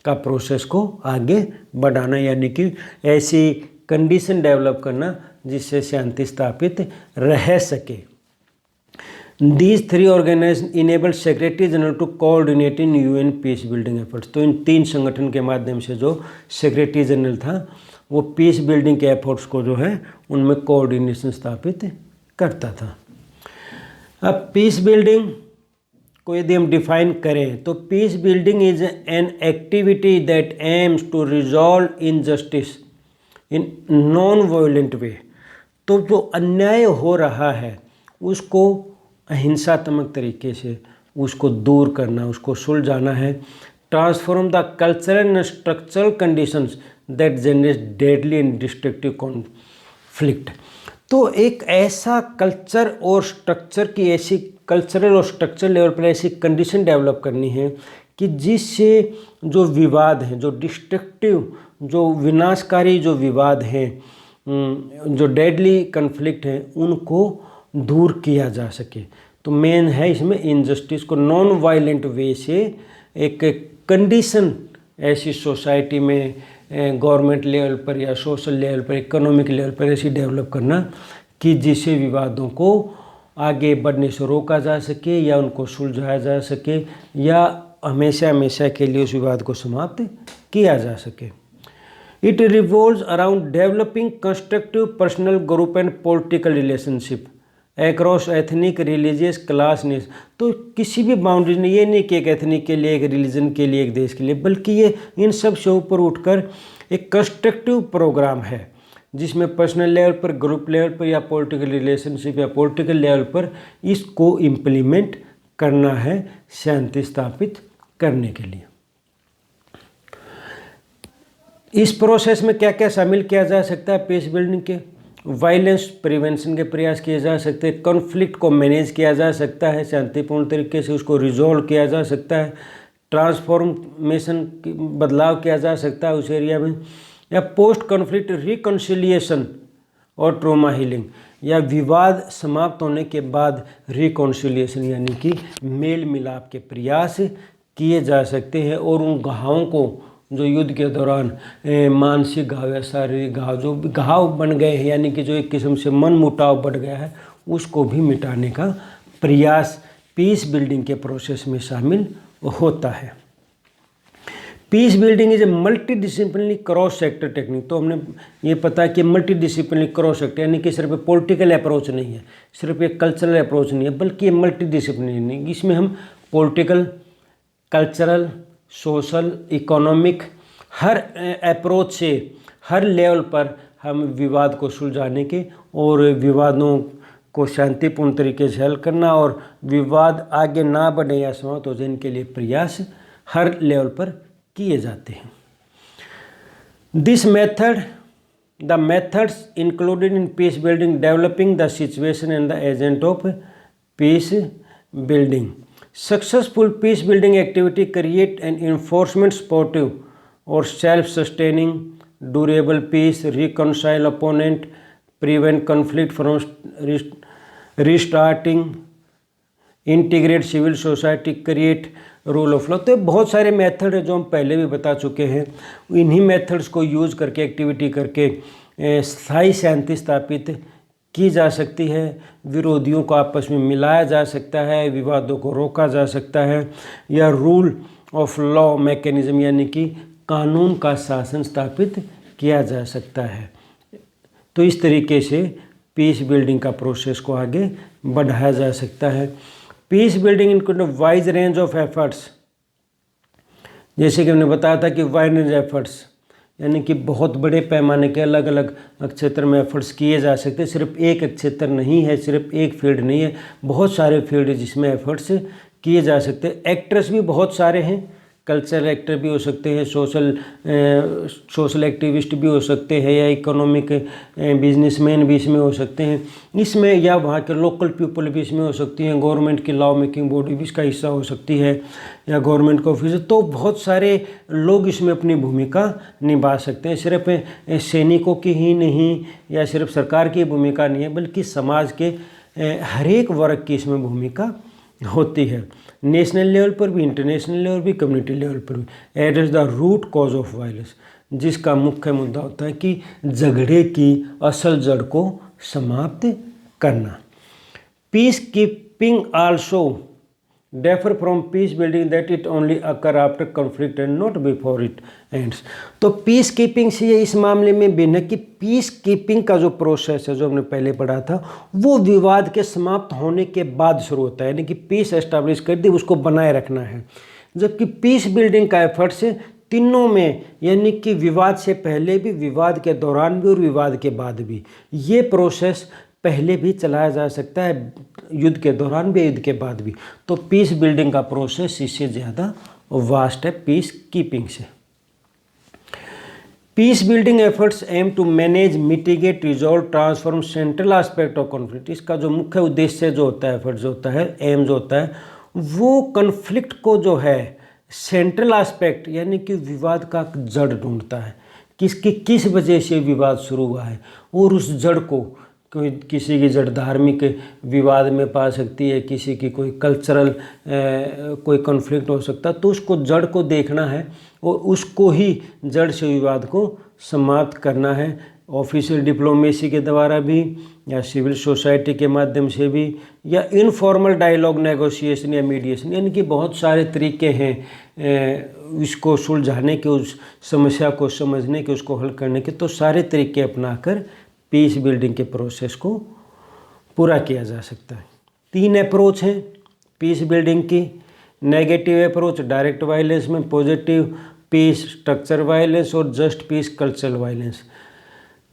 का प्रोसेस को आगे बढ़ाना, यानी कि ऐसी कंडीशन डेवलप करना जिससे शांति स्थापित रह सके। These 3 organizations enable Secretary General to coordinate in UN peace building efforts। तो इन 3 संगठन के माध्यम से जो सेक्रेटरी जनरल था वो पीस बिल्डिंग के एफर्ट्स को जो है उनमें कोऑर्डिनेशन स्थापित करता था। अब पीस बिल्डिंग को यदि हम डिफाइन करें तो peace building is an activity that aims to resolve injustice in non violent way. तो जो अन्याय हो रहा है उसको अहिंसात्मक तरीके से उसको दूर करना, उसको सुलझाना है। Transform the cultural and structural conditions that generate deadly and destructive conflict. तो एक ऐसा कल्चर और स्ट्रक्चर की, ऐसी कल्चरल और स्ट्रक्चरल लेवल पर ऐसी कंडीशन डेवलप करनी है कि जिससे जो विवाद हैं, जो डिस्ट्रक्टिव, जो विनाशकारी जो विवाद हैं, जो डेडली कन्फ्लिक्ट हैं, उनको दूर किया जा सके। तो मेन है इसमें इनजस्टिस को नॉन वायलेंट वे से एक कंडीशन ऐसी सोसाइटी में, गवर्नमेंट लेवल पर या सोशल लेवल पर, इकोनॉमिक लेवल पर ऐसी डेवलप करना कि जिससे विवादों को आगे बढ़ने से रोका जा सके या उनको सुलझाया जा सके या हमेशा हमेशा के लिए उस विवाद को समाप्त किया जा सके। It revolves around developing constructive personal, group and political relationship across ethnic, religious, class, nation. तो किसी भी बाउंड्री ने, ये नहीं कि एक एथनिक के लिए, एक रिलीजन के लिए, एक देश के लिए, बल्कि ये इन सब से ऊपर उठकर एक कंस्ट्रक्टिव प्रोग्राम है जिसमें पर्सनल लेवल पर, ग्रुप लेवल पर या पॉलिटिकल रिलेशनशिप या पॉलिटिकल लेवल पर इसको इम्प्लीमेंट करना है शांति स्थापित करने के लिए। इस प्रोसेस में क्या क्या शामिल किया जा सकता है पीस बिल्डिंग के? वायलेंस प्रिवेंशन के प्रयास किए जा सकते हैं, कॉन्फ्लिक्ट को मैनेज किया जा सकता है, शांतिपूर्ण तरीके से उसको रिजॉल्व किया जा सकता है, ट्रांसफॉर्मेशन बदलाव किया जा सकता है उस एरिया में, या पोस्ट कॉन्फ्लिक्ट रिकॉन्सिलिएशन और ट्रॉमा हीलिंग, या विवाद समाप्त होने के बाद रिकॉन्सिलिएशन यानी कि मेल मिलाप के प्रयास किए जा सकते हैं और उन घावों को जो युद्ध के दौरान मानसिक घाव या शारीरिक घाव, जो घाव बन गए हैं यानी कि जो एक किस्म से मन मुटाव बढ़ गया है, उसको भी मिटाने का प्रयास पीस बिल्डिंग के प्रोसेस में शामिल होता है। Piece building is a multi disciplinary cross sector technique. तो हमने ये पता कि मल्टी डिसिप्लिनरी क्रॉस सेक्टर यानी कि सिर्फ पॉलिटिकल अप्रोच नहीं है, सिर्फ एक कल्चरल अप्रोच नहीं है, बल्कि ये मल्टी डिसिप्लिनरी, इसमें हम पॉलिटिकल, कल्चरल, सोशल, इकोनॉमिक हर अप्रोच से हर लेवल पर हम विवाद को सुलझाने के और विवादों को शांतिपूर्ण तरीके से हल करना और विवाद आगे ना बढ़े या समाप्त हो जाए इनके लिए प्रयास हर लेवल पर किए जाते हैं। This method the methods included in peace building developing the situation and the agent of peace building. Successful peace building activity create an enforcement supportive और self sustaining durable peace, reconcile opponent, prevent conflict from restarting, integrate civil society, create rule of law. तो बहुत सारे method है जो हम पहले भी बता चुके हैं। इन्हीं मेथड्स को यूज़ करके एक्टिविटी करके स्थायी शांति स्थापित की जा सकती है, विरोधियों को आपस में मिलाया जा सकता है, विवादों को रोका जा सकता है, या रूल ऑफ लॉ मैकेनिज्म यानी कि कानून का शासन स्थापित किया जा सकता है। तो इस तरीके से पीस बिल्डिंग का प्रोसेस को आगे बढ़ाया जा सकता है। Peace building include wise range of efforts, जैसे कि हमने बताया था कि वाइड रेंज एफर्ट्स यानी कि बहुत बड़े पैमाने के अलग अलग क्षेत्र में एफर्ट्स किए जा सकते हैं। सिर्फ एक क्षेत्र नहीं है, सिर्फ एक फील्ड नहीं है, बहुत सारे फील्ड है जिसमें एफर्ट्स किए जा सकते हैं। एक्टर्स भी बहुत सारे हैं, कल्चरल एक्टर भी हो सकते हैं, सोशल एक्टिविस्ट भी हो सकते हैं, या इकोनॉमिक बिजनेसमैन भी इसमें हो सकते हैं इसमें, या वहाँ के लोकल पीपल भी इसमें हो सकती हैं, गवर्नमेंट की लॉ मेकिंग बॉडी भी इसका हिस्सा हो सकती है, या गवर्नमेंट का ऑफिसर। तो बहुत सारे लोग इसमें अपनी भूमिका निभा सकते हैं। सिर्फ सैनिकों की ही नहीं या सिर्फ सरकार की भूमिका नहीं है, बल्कि समाज के हर एक वर्ग की इसमें भूमिका होती है। नेशनल लेवल पर भी, इंटरनेशनल लेवल भी, कम्युनिटी लेवल पर भी। Address the root cause of violence, जिसका मुख्य मुद्दा होता है कि झगड़े की असल जड़ को समाप्त करना। Peace keeping also differ from peace building that it only occur after conflict and not before it ends. तो पीस कीपिंग से ये इस मामले में भिन्न है कि पीस कीपिंग का जो प्रोसेस है जो हमने पहले पढ़ा था वो विवाद के समाप्त होने के बाद शुरू होता है, यानी कि पीस एस्टैब्लिश कर दी उसको बनाए रखना है। जबकि पीस बिल्डिंग का एफर्ट से तीनों में, यानी कि विवाद से पहले भी, विवाद के दौरान भी और विवाद के बाद भी, ये प्रोसेस पहले भी चलाया जा सकता है, युद्ध के दौरान भी, युद्ध के बाद भी। तो पीस बिल्डिंग का प्रोसेस इससे ज़्यादा वास्ट है पीस कीपिंग से। Peace building efforts aim to manage, mitigate, resolve, transform central aspect of conflict. इसका जो मुख्य उद्देश्य जो होता है, एफर्ट जो होता है, एम जो होता है, वो कॉन्फ्लिक्ट को जो है सेंट्रल एस्पेक्ट यानी कि विवाद का जड़ ढूंढता है, किस वजह से विवाद शुरू हुआ है, और उस जड़ को, कोई किसी की जड़ धार्मिक विवाद में पा सकती है, किसी की कोई कल्चरल कोई कॉन्फ्लिक्ट हो सकता है, तो उसको जड़ को देखना है और उसको ही जड़ से विवाद को समाप्त करना है। ऑफिशियल डिप्लोमेसी के द्वारा भी, या सिविल सोसाइटी के माध्यम से भी, या इनफॉर्मल डायलॉग, नेगोशिएशन या मीडिएशन, यानी कि बहुत सारे तरीके हैं इसको सुलझाने के, उस समस्या को समझने के, उसको हल करने के। तो सारे तरीके अपनाकर पीस बिल्डिंग के प्रोसेस को पूरा किया जा सकता है। 3 अप्रोच हैं पीस बिल्डिंग की। नेगेटिव अप्रोच डायरेक्ट वायलेंस में, पॉजिटिव पीस स्ट्रक्चर वायलेंस, और जस्ट पीस कल्चरल वायलेंस।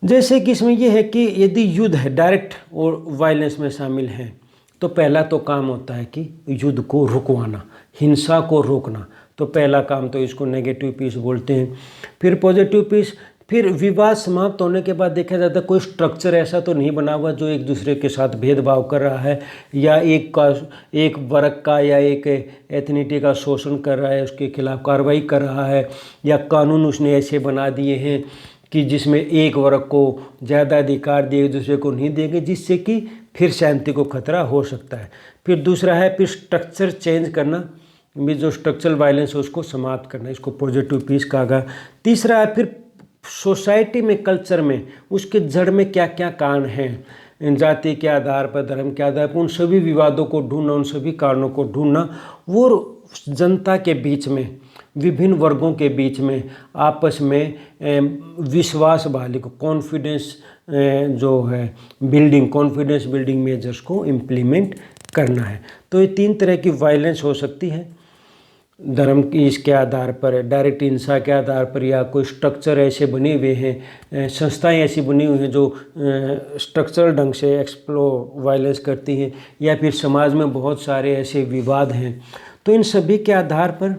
जैसे कि इसमें यह है कि यदि युद्ध है, डायरेक्ट और वायलेंस में शामिल हैं, तो पहला तो काम होता है कि युद्ध को रुकवाना, हिंसा को रोकना। तो पहला काम तो इसको नेगेटिव पीस बोलते हैं। फिर पॉजिटिव पीस, फिर विवाद समाप्त होने के बाद देखा जाता है कोई स्ट्रक्चर ऐसा तो नहीं बना हुआ जो एक दूसरे के साथ भेदभाव कर रहा है, या एक वर्ग का या एक एथनिटी का शोषण कर रहा है, उसके खिलाफ कार्रवाई कर रहा है, या कानून उसने ऐसे बना दिए हैं कि जिसमें एक वर्ग को ज़्यादा अधिकार दिए, एक दूसरे को नहीं देंगे, जिससे कि फिर शांति को खतरा हो सकता है। फिर दूसरा है फिर स्ट्रक्चर चेंज करना, भी जो स्ट्रक्चरल वायलेंस है उसको समाप्त करना, इसको पॉजिटिव पीस कहा गया। तीसरा है फिर सोसाइटी में, कल्चर में, उसके जड़ में क्या क्या कारण हैं, जाति के आधार पर, धर्म के आधार पर, उन सभी विवादों को ढूंढना, उन सभी कारणों को ढूंढना, वो जनता के बीच में विभिन्न वर्गों के बीच में आपस में विश्वास बहाली को, कॉन्फिडेंस जो है कॉन्फिडेंस बिल्डिंग मेजर्स को इम्प्लीमेंट करना है। तो ये 3 तरह की वायलेंस हो सकती है, धर्म की इसके आधार पर, डायरेक्ट हिंसा के आधार पर, या कोई स्ट्रक्चर ऐसे बने हुए हैं, संस्थाएं ऐसी बनी हुई हैं जो स्ट्रक्चरल ढंग से वायलेंस करती हैं, या फिर समाज में बहुत सारे ऐसे विवाद हैं। तो इन सभी के आधार पर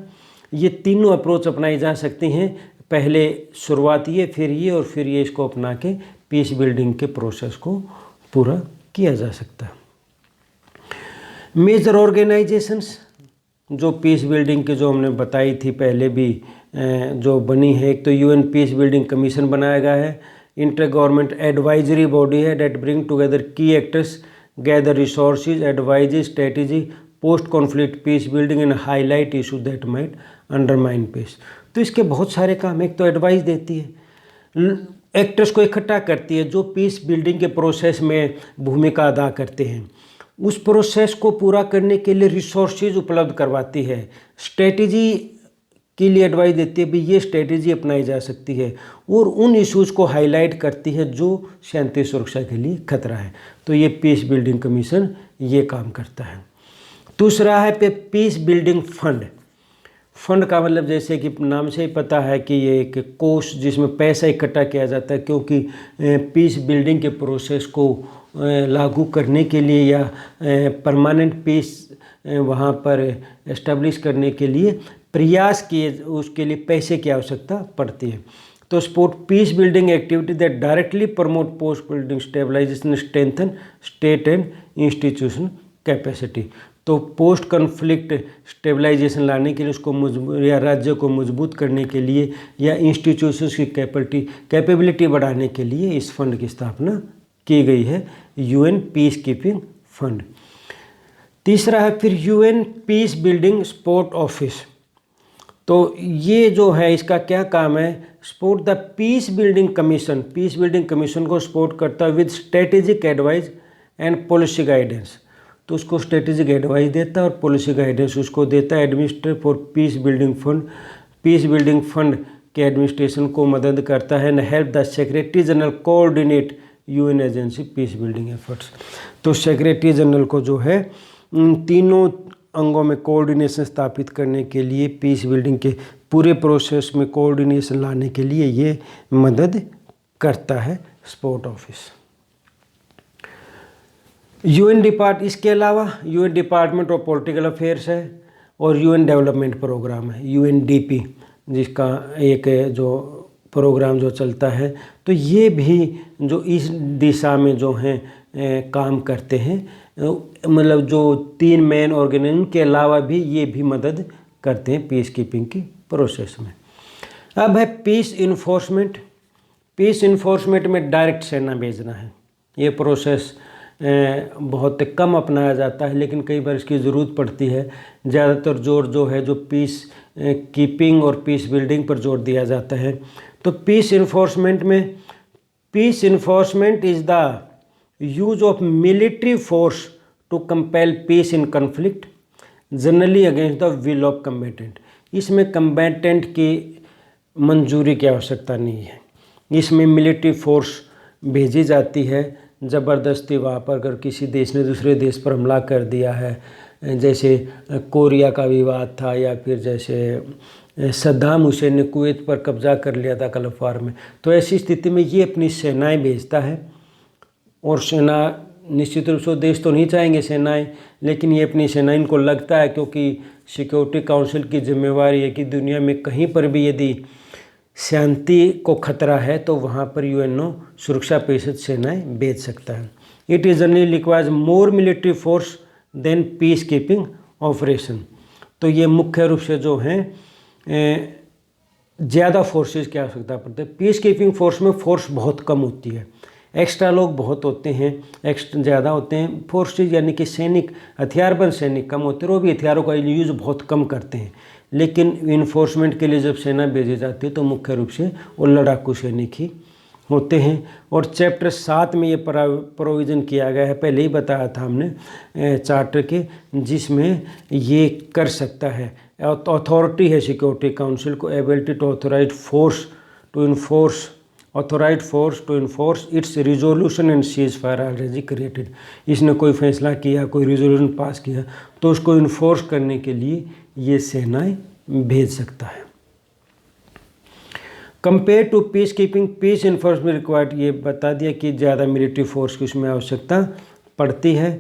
ये तीनों अप्रोच अपनाई जा सकती हैं। पहले शुरुआत ये, फिर ये, और फिर ये, इसको अपना के पीस बिल्डिंग के प्रोसेस को पूरा किया जा सकता है। मेजर ऑर्गेनाइजेशंस जो पीस बिल्डिंग की जो हमने बताई थी पहले भी जो बनी है, एक तो यूएन पीस बिल्डिंग कमीशन बनाया गया है, इंटर गवर्नमेंट एडवाइजरी बॉडी है that bring together key actors, gather resources, advise strategy, post conflict peace building and highlight issue that might undermine peace. तो इसके बहुत सारे काम, एक तो एडवाइस देती है, एक्टर्स को इकट्ठा करती है जो पीस बिल्डिंग के प्रोसेस में भूमिका अदा करते हैं, उस प्रोसेस को पूरा करने के लिए रिसोर्सेज उपलब्ध करवाती है, स्ट्रेटेजी के लिए एडवाइस देती है भी ये स्ट्रेटेजी अपनाई जा सकती है, और उन इश्यूज़ को हाईलाइट करती है जो शांति सुरक्षा के लिए खतरा है। तो ये पीस बिल्डिंग कमीशन ये काम करता है। दूसरा है पीस बिल्डिंग फंड। फंड का मतलब जैसे कि नाम से ही पता है कि ये एक कोष जिसमें पैसा इकट्ठा किया जाता है, क्योंकि पीस बिल्डिंग के प्रोसेस को लागू करने के लिए या परमानेंट पीस वहाँ पर एस्टेब्लिश करने के लिए प्रयास किए, उसके लिए पैसे की आवश्यकता पड़ती है। तो support peace building activity that directly promote post building stabilization, strengthen state and institution capacity. तो पोस्ट कॉन्फ्लिक्ट स्टेबलाइजेशन लाने के लिए, उसको या राज्य को मजबूत करने के लिए, या इंस्टीट्यूशंस की कैपेबिलिटी बढ़ाने के लिए इस फंड की स्थापना की गई है, यूएन पीस कीपिंग फंड। तीसरा है फिर UN peace building support office. तो ये जो है इसका क्या काम है, support the peace building commission, peace building commission को सपोर्ट करता है with strategic advice and policy guidance. तो उसको स्ट्रेटेजिक एडवाइस देता है और पॉलिसी गाइडेंस उसको देता है। Administrate for peace building fund, peace building fund के एडमिनिस्ट्रेशन को मदद करता है। And help the secretary general coordinate UN agency piece building efforts. तो सेक्रेटरी जनरल को जो है इन तीनों अंगों में कोऑर्डिनेशन स्थापित करने के लिए, पीस बिल्डिंग के पूरे प्रोसेस में कोऑर्डिनेशन लाने के लिए ये मदद करता है सपोर्ट ऑफिस। इसके अलावा UN department of political affairs है और यूएन डेवलपमेंट प्रोग्राम है, यूएनडीपी, जिसका एक जो प्रोग्राम जो चलता है। तो ये भी जो इस दिशा में जो हैं काम करते हैं, मतलब जो 3 मेन ऑर्गेनाइजेशन के अलावा भी ये भी मदद करते हैं पीस कीपिंग की प्रोसेस में। अब है पीस इन्फोर्समेंट। पीस इन्फोर्समेंट में डायरेक्ट सेना भेजना है। ये प्रोसेस बहुत कम अपनाया जाता है, लेकिन कई बार इसकी ज़रूरत पड़ती है। ज़्यादातर जोर जो है जो पीस कीपिंग और पीस बिल्डिंग पर जोर दिया जाता है। तो पीस इन्फोर्समेंट में, peace enforcement is the use of military force to compel peace in conflict generally against the will of combatant. इसमें कम्बेटेंट की मंजूरी की आवश्यकता नहीं है। इसमें मिलिट्री फोर्स भेजी जाती है ज़बरदस्ती वहाँ पर। अगर किसी देश ने दूसरे देश पर हमला कर दिया है, जैसे कोरिया का विवाद था, या फिर जैसे सद्दाम हुसैन ने कुवैत पर कब्जा कर लिया था गल्फ वार में, तो ऐसी स्थिति में ये अपनी सेनाएं भेजता है। और सेना निश्चित रूप से देश तो नहीं चाहेंगे सेनाएं, लेकिन ये अपनी सेना इनको लगता है, क्योंकि सिक्योरिटी काउंसिल की जिम्मेवारी है कि दुनिया में कहीं पर भी यदि शांति को खतरा है तो वहाँ पर यूएनओ सुरक्षा परिषद सेनाएं भेज सकता है। It is generally requires more military force than peace keeping operation. तो ये मुख्य रूप से जो हैं ज़्यादा फोर्सेस की आवश्यकता पड़ती है। पीस कीपिंग फोर्स में फोर्स बहुत कम होती है, एक्स्ट्रा लोग बहुत होते हैं, एक्स्ट्रा ज़्यादा होते हैं। फोर्सेज यानी कि सैनिक, हथियारबंद सैनिक कम होते हैं, वो भी हथियारों का यूज़ बहुत कम करते हैं। लेकिन इन्फोर्समेंट के लिए जब सेना भेजी जाती है तो मुख्य रूप से वो लड़ाकू सैनिक ही होते हैं। और चैप्टर 7 में ये प्रोविज़न किया गया है, पहले ही बताया था हमने चार्टर के, जिसमें ये कर सकता है। अथॉरिटी है सिक्योरिटी काउंसिल को ability to authorize force to enforce its resolution and cease fire already created. इसने कोई फैसला किया, कोई रिजोल्यूशन पास किया, तो उसको इन्फोर्स करने के लिए ये सेनाएं भेज सकता है। Compare to peace keeping, peace enforcement required, ये बता दिया कि ज़्यादा मिलिट्री फोर्स की उसमें आवश्यकता पड़ती है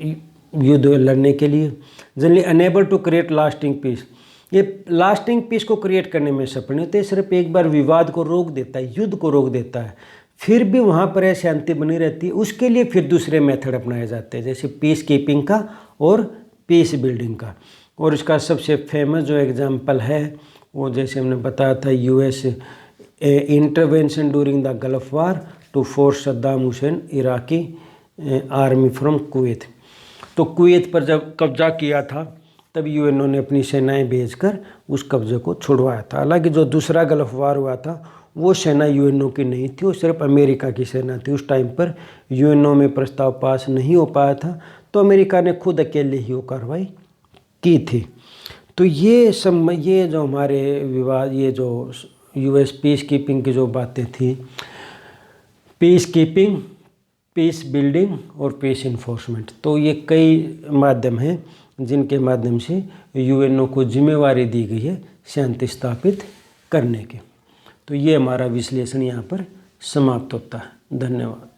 युद्ध लड़ने के लिए। Generally unable to create lasting peace, ये लास्टिंग पीस को क्रिएट करने में सफल नहीं होते, सिर्फ एक बार विवाद को रोक देता है, युद्ध को रोक देता है, फिर भी वहाँ पर शांति बनी रहती है। उसके लिए फिर दूसरे मेथड अपनाए जाते हैं, जैसे पीस कीपिंग का और पीस बिल्डिंग का। और इसका सबसे फेमस जो एग्जाम्पल है वो जैसे हमने बताया था, US intervention during the Gulf war to force Saddam Hussein Iraqi army from Kuwait. तो कुवैत पर जब कब्जा किया था तब यूएनओ ने अपनी सेनाएं भेजकर उस कब्जे को छुड़वाया था। हालांकि जो दूसरा गल्फ वार हुआ था वो सेना यूएनओ की नहीं थी, वो सिर्फ अमेरिका की सेना थी। उस टाइम पर यूएनओ में प्रस्ताव पास नहीं हो पाया था, तो अमेरिका ने खुद अकेले ही वो कार्रवाई की थी। तो ये जो हमारे विवाद, ये जो यूएस पीस कीपिंग की जो बातें थी, पीस कीपिंग, पीस बिल्डिंग और पीस इन्फोर्समेंट, तो ये कई माध्यम हैं जिनके माध्यम से यूएनओ को जिम्मेवारी दी गई है शांति स्थापित करने की। तो ये हमारा विश्लेषण यहाँ पर समाप्त होता है। धन्यवाद।